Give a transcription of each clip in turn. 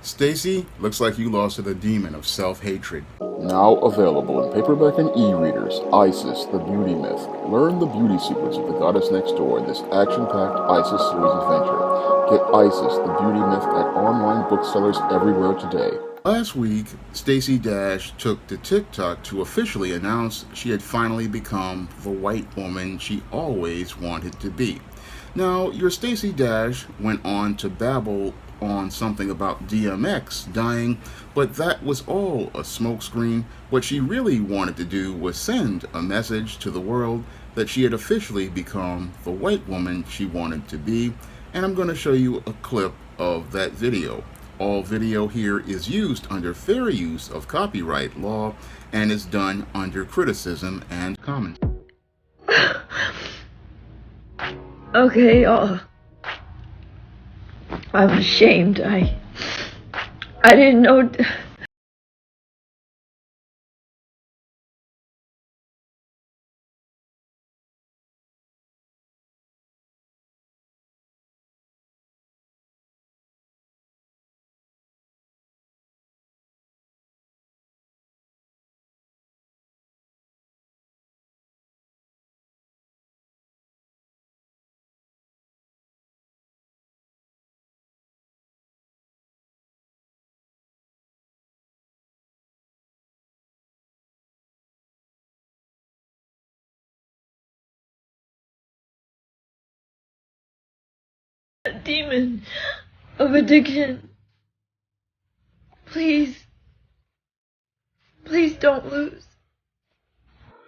Stacey, looks like you lost to the demon of self-hatred. Now available in paperback and e-readers, Isis, the Beauty Myth. Learn the beauty secrets of the goddess next door in this action-packed Isis series adventure. Get Isis, the Beauty Myth at online booksellers everywhere today. Last week, Stacey Dash took to TikTok to officially announce she had finally become the white woman she always wanted to be. Now, your Stacey Dash went on to babble on something about DMX dying, but that was all a smokescreen. What she really wanted to do was send a message to the world that she had officially become the white woman she wanted to be, and I'm going to show you a clip of that video. All video here is used under fair use of copyright law and is done under criticism and comment. Okay, I'm ashamed. I didn't know. A demon of addiction. Please don't lose.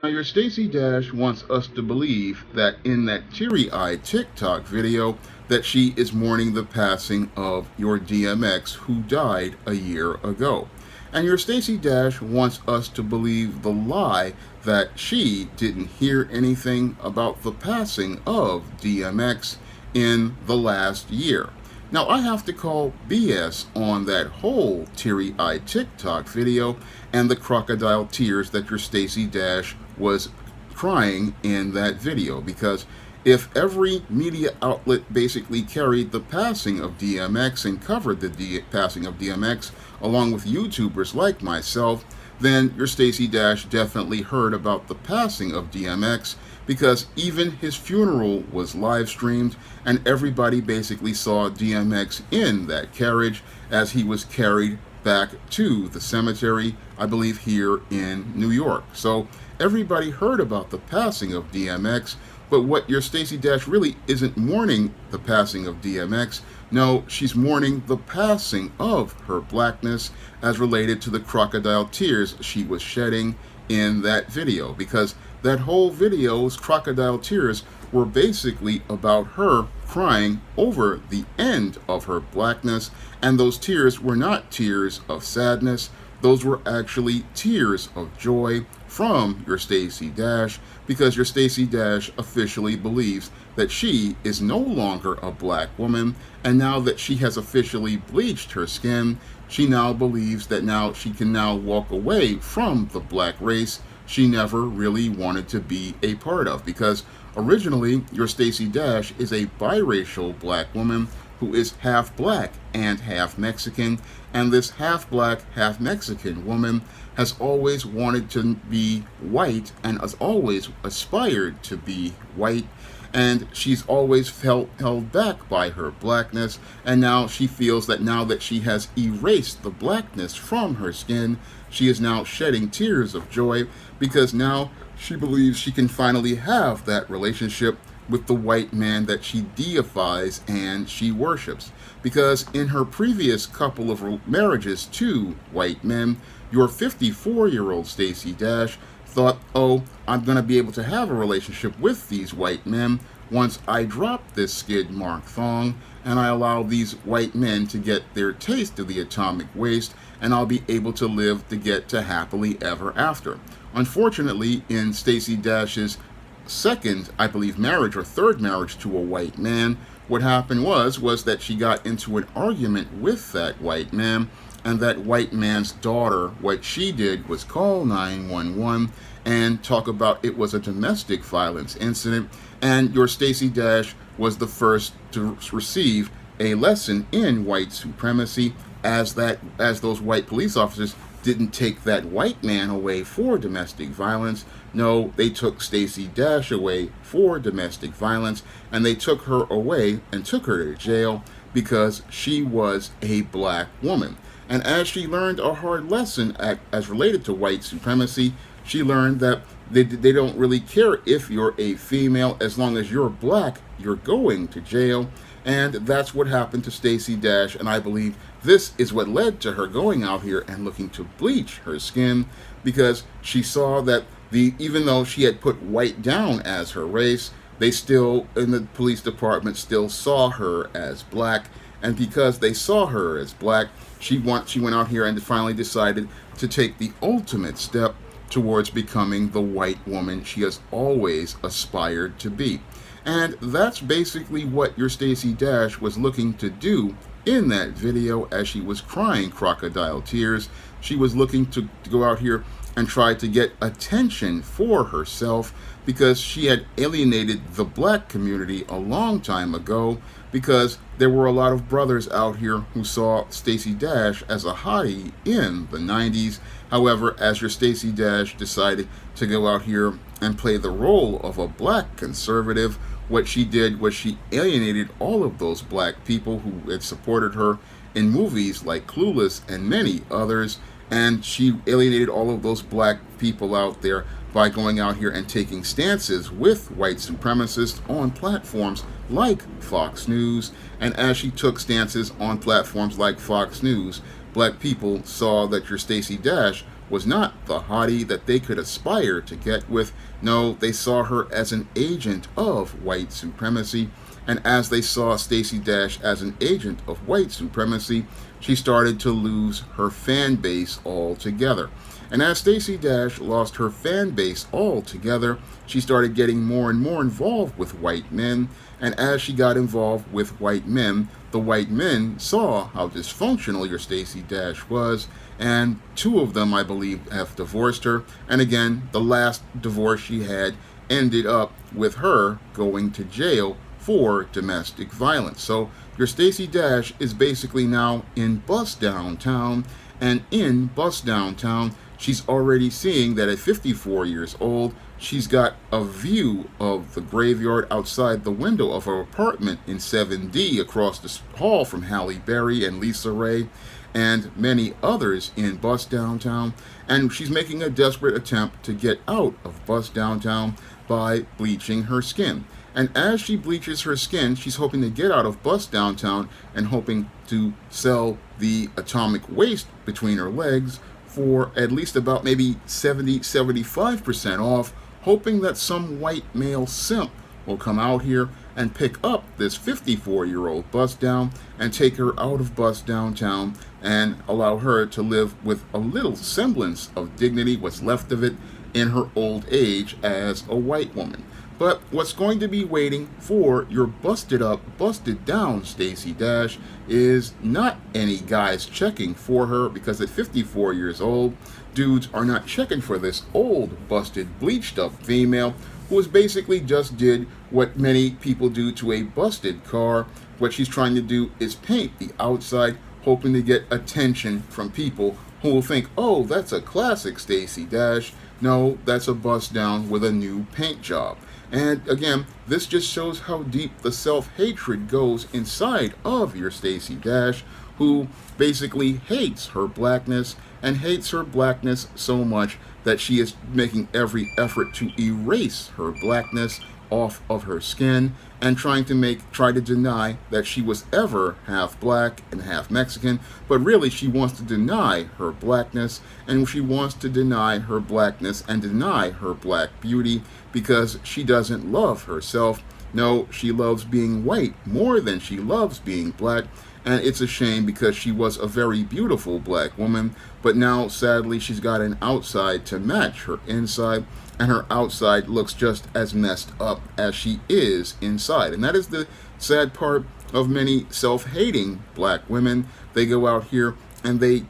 Now, your Stacey Dash wants us to believe that in that teary-eyed TikTok video that she is mourning the passing of your DMX who died a year ago. And your Stacey Dash wants us to believe the lie that she didn't hear anything about the passing of DMX in the last year. Now, I have to call BS on that whole teary-eyed TikTok video and the crocodile tears that your Stacey Dash was crying in that video, because if every media outlet basically carried the passing of DMX and covered the passing of DMX along with YouTubers like myself, then your Stacey Dash definitely heard about the passing of DMX, because even his funeral was live streamed and everybody basically saw DMX in that carriage as he was carried back to the cemetery, I believe here in New York. So everybody heard about the passing of DMX, but what your Stacey Dash really isn't mourning the passing of DMX. No, she's mourning the passing of her blackness as related to the crocodile tears she was shedding in that video, because that whole video's crocodile tears were basically about her crying over the end of her blackness, and those tears were not tears of sadness. Those were actually tears of joy from your Stacey Dash, because your Stacey Dash officially believes that she is no longer a black woman, and now that she has officially bleached her skin, she now believes that now she can now walk away from the black race she never really wanted to be a part of, because originally your Stacey Dash is a biracial black woman who is half black and half Mexican, and this half black, half Mexican woman has always wanted to be white and has always aspired to be white, and she's always felt held back by her blackness, and now she feels that now that she has erased the blackness from her skin, she is now shedding tears of joy, because now she believes she can finally have that relationship with the white man that she deifies and she worships. Because in her previous couple of marriages to white men, your 54-year-old Stacey Dash thought, oh, I'm going to be able to have a relationship with these white men once I drop this skid mark thong and I allow these white men to get their taste of the atomic waste, and I'll be able to live to get to happily ever after. Unfortunately, in Stacey Dash's second, I believe, marriage or third marriage to a white man, what happened was that she got into an argument with that white man, and that white man's daughter, what she did was call 911 and talk about it was a domestic violence incident, and your Stacey Dash was the first to receive a lesson in white supremacy as those white police officers didn't take that white man away for domestic violence. No, they took Stacey Dash away for domestic violence, and they took her away and took her to jail because she was a black woman. And as she learned a hard lesson as related to white supremacy, she learned that they don't really care if you're a female. As long as you're black, you're going to jail. And that's what happened to Stacey Dash, and I believe this is what led to her going out here and looking to bleach her skin, because she saw that even though she had put white down as her race, they still, in the police department, still saw her as black. And because they saw her as black, she went out here and finally decided to take the ultimate step towards becoming the white woman she has always aspired to be. And that's basically what your Stacey Dash was looking to do in that video as she was crying crocodile tears. She was looking to go out here and try to get attention for herself, because she had alienated the black community a long time ago, because there were a lot of brothers out here who saw Stacey Dash as a hottie in the 90s. However, as your Stacey Dash decided to go out here and play the role of a black conservative, what she did was she alienated all of those black people who had supported her in movies like Clueless and many others, and she alienated all of those black people out there by going out here and taking stances with white supremacists on platforms like Fox News. And as she took stances on platforms like Fox News, black people saw that your Stacey Dash was not the hottie that they could aspire to get with. No, they saw her as an agent of white supremacy. And as they saw Stacey Dash as an agent of white supremacy, she started to lose her fan base altogether. And as Stacey Dash lost her fan base altogether, she started getting more and more involved with white men. And as she got involved with white men, the white men saw how dysfunctional your Stacey Dash was, and two of them, I believe, have divorced her. And again, the last divorce she had ended up with her going to jail for domestic violence. So your Stacey Dash is basically now in Bust Downtown, and in Bust Downtown, she's already seeing that at 54 years old, she's got a view of the graveyard outside the window of her apartment in 7D across the hall from Halle Berry and Lisa Ray and many others in Bust Downtown. And she's making a desperate attempt to get out of Bust Downtown by bleaching her skin. And as she bleaches her skin, she's hoping to get out of Bust Downtown and hoping to sell the atomic waste between her legs for at least about maybe 75% off, hoping that some white male simp will come out here and pick up this 54-year-old bust down and take her out of Bust Downtown and allow her to live with a little semblance of dignity, what's left of it, in her old age as a white woman. But what's going to be waiting for your busted up, busted down Stacey Dash is not any guys checking for her, because at 54 years old, dudes are not checking for this old, busted, bleached up female who has basically just did what many people do to a busted car. What she's trying to do is paint the outside, hoping to get attention from people who will think, oh, that's a classic Stacey Dash. No, that's a bust down with a new paint job. And again, this just shows how deep the self-hatred goes inside of your Stacey Dash, who basically hates her blackness, and hates her blackness so much that she is making every effort to erase her blackness off of her skin, and try to deny that she was ever half black and half Mexican. But really, she wants to deny her blackness, and she wants to deny her blackness and deny her black beauty, because she doesn't love herself. No, she loves being white more than she loves being black. And it's a shame, because she was a very beautiful black woman, but now sadly she's got an outside to match her inside, and her outside looks just as messed up as she is inside. And that is the sad part of many self-hating black women. They go out here and they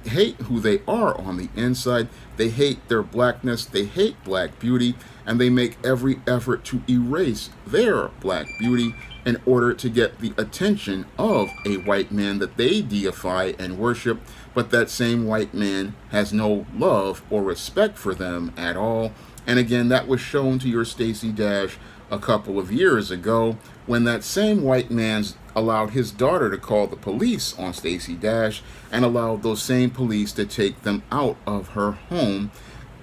hate who they are on the inside. They hate their blackness, they hate black beauty, and they make every effort to erase their black beauty in order to get the attention of a white man that they deify and worship, but that same white man has no love or respect for them at all. And again, that was shown to your Stacey Dash a couple of years ago when that same white man allowed his daughter to call the police on Stacey Dash and allowed those same police to take them out of her home.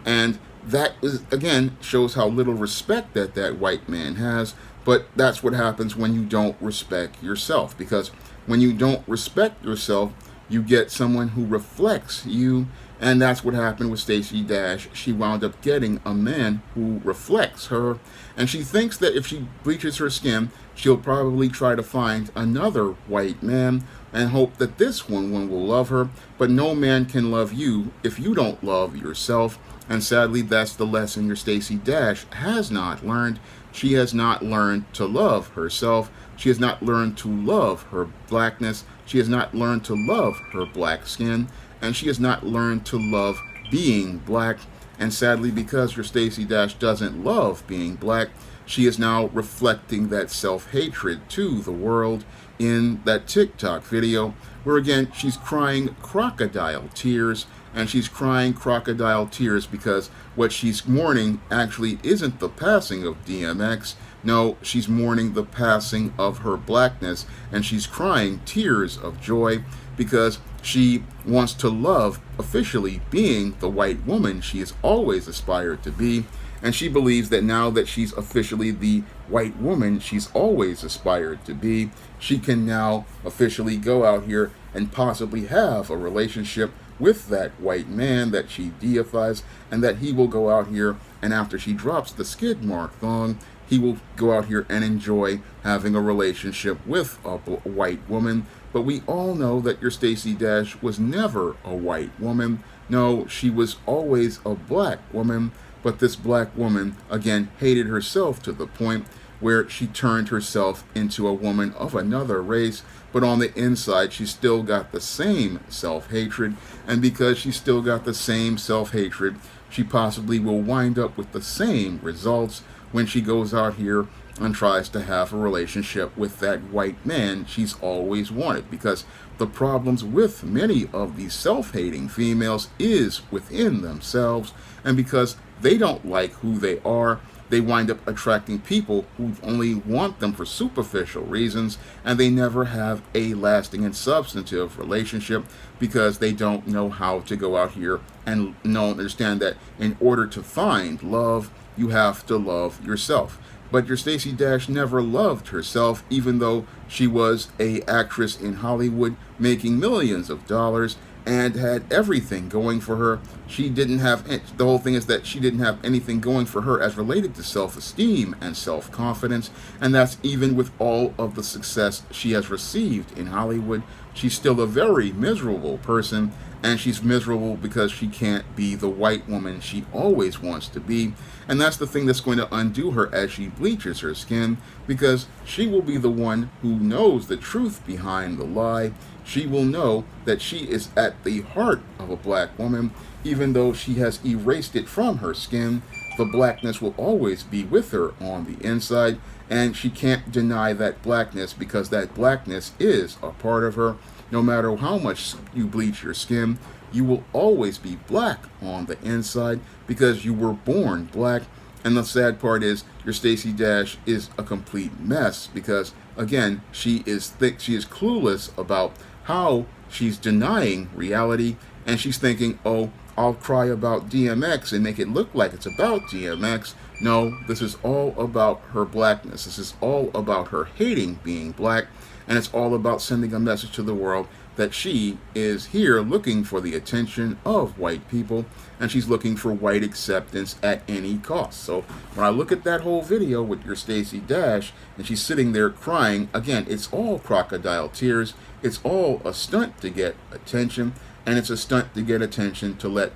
And that is, again, shows how little respect that white man has. But that's what happens when you don't respect yourself, because when you don't respect yourself, you get someone who reflects you. And that's what happened with Stacey Dash. She wound up getting a man who reflects her. And she thinks that if she bleaches her skin, she'll probably try to find another white man and hope that this one will love her. But no man can love you if you don't love yourself. And sadly, that's the lesson your Stacey Dash has not learned. She has not learned to love herself. She has not learned to love her blackness. She has not learned to love her black skin. And she has not learned to love being black. And sadly, because your Stacey Dash doesn't love being black, she is now reflecting that self-hatred to the world in that TikTok video, where again, she's crying crocodile tears. And she's crying crocodile tears because what she's mourning actually isn't the passing of DMX. No, she's mourning the passing of her blackness. And she's crying tears of joy because she wants to love officially being the white woman she has always aspired to be. And she believes that now that she's officially the white woman she's always aspired to be, she can now officially go out here and possibly have a relationship with that white man that she deifies, and that he will go out here, and after she drops the skid mark thong, he will go out here and enjoy having a relationship with a white woman. But we all know that your Stacey Dash was never a white woman. No, she was always a black woman. But this black woman, again, hated herself to the point where she turned herself into a woman of another race. But on the inside, she still got the same self-hatred. And because she still got the same self-hatred, she possibly will wind up with the same results when she goes out here and tries to have a relationship with that white man she's always wanted. Because the problems with many of these self-hating females is within themselves. And because they don't like who they are, they wind up attracting people who only want them for superficial reasons, and they never have a lasting and substantive relationship because they don't know how to go out here and understand that in order to find love, you have to love yourself. But your Stacey Dash never loved herself, even though she was an actress in Hollywood making millions of dollars and had everything going for her. She didn't have, the whole thing is that she didn't have anything going for her as related to self-esteem and self-confidence. And that's even with all of the success she has received in Hollywood. She's still a very miserable person, and she's miserable because she can't be the white woman she always wants to be. And that's the thing that's going to undo her as she bleaches her skin, because she will be the one who knows the truth behind the lie. She will know that she is at the heart of a black woman, even though she has erased it from her skin. The blackness will always be with her on the inside, and she can't deny that blackness because that blackness is a part of her. No matter how much you bleach your skin, you will always be black on the inside because you were born black. And the sad part is your Stacey Dash is a complete mess because, again, she is clueless about how she's denying reality, and she's thinking, oh, I'll cry about DMX and make it look like it's about DMX. No, this is all about her blackness. This is all about her hating being black, and it's all about sending a message to the world that she is here looking for the attention of white people, and she's looking for white acceptance at any cost. So when I look at that whole video with your Stacey Dash, and she's sitting there crying, again, it's all crocodile tears. It's all a stunt to get attention, and it's a stunt to get attention to let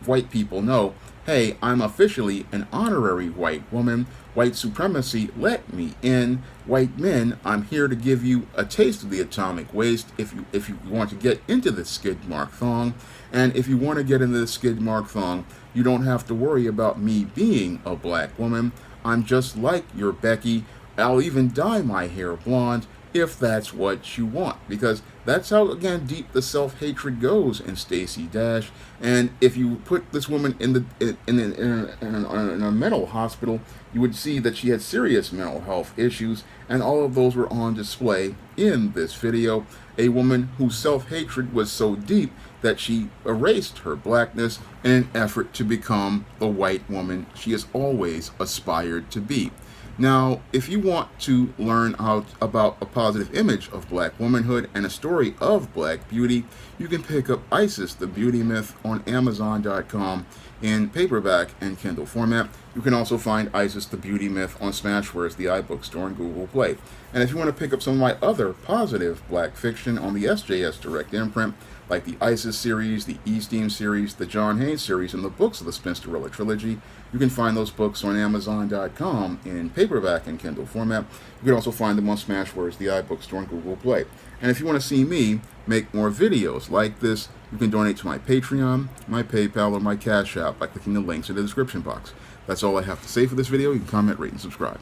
white people know, hey, I'm officially an honorary white woman. White supremacy, let me in. White men, I'm here to give you a taste of the atomic waste if you want to get into the skid mark thong. And if you want to get into the skid mark thong, you don't have to worry about me being a black woman. I'm just like your Becky. I'll even dye my hair blonde if that's what you want, because that's how, again, deep the self-hatred goes in Stacey Dash. And if you put this woman in a mental hospital, you would see that she had serious mental health issues, and all of those were on display in this video. A woman whose self-hatred was so deep that she erased her blackness in an effort to become the white woman she has always aspired to be. Now, if you want to learn about a positive image of black womanhood and a story of black beauty, you can pick up Isis, the Beauty Myth on Amazon.com in paperback and Kindle format. You can also find Isis, the Beauty Myth on Smashwords, the iBook store, and Google Play. And if you want to pick up some of my other positive black fiction on the SJS Direct imprint, like the Isis series, the Esteem series, the John Haynes series, and the books of the Spinsterella trilogy, you can find those books on Amazon.com in paperback and Kindle format. You can also find them on Smashwords, the iBook store, and Google Play. And if you want to see me make more videos like this, you can donate to my Patreon, my PayPal, or my Cash App by clicking the links in the description box. That's all I have to say for this video. You can comment, rate, and subscribe.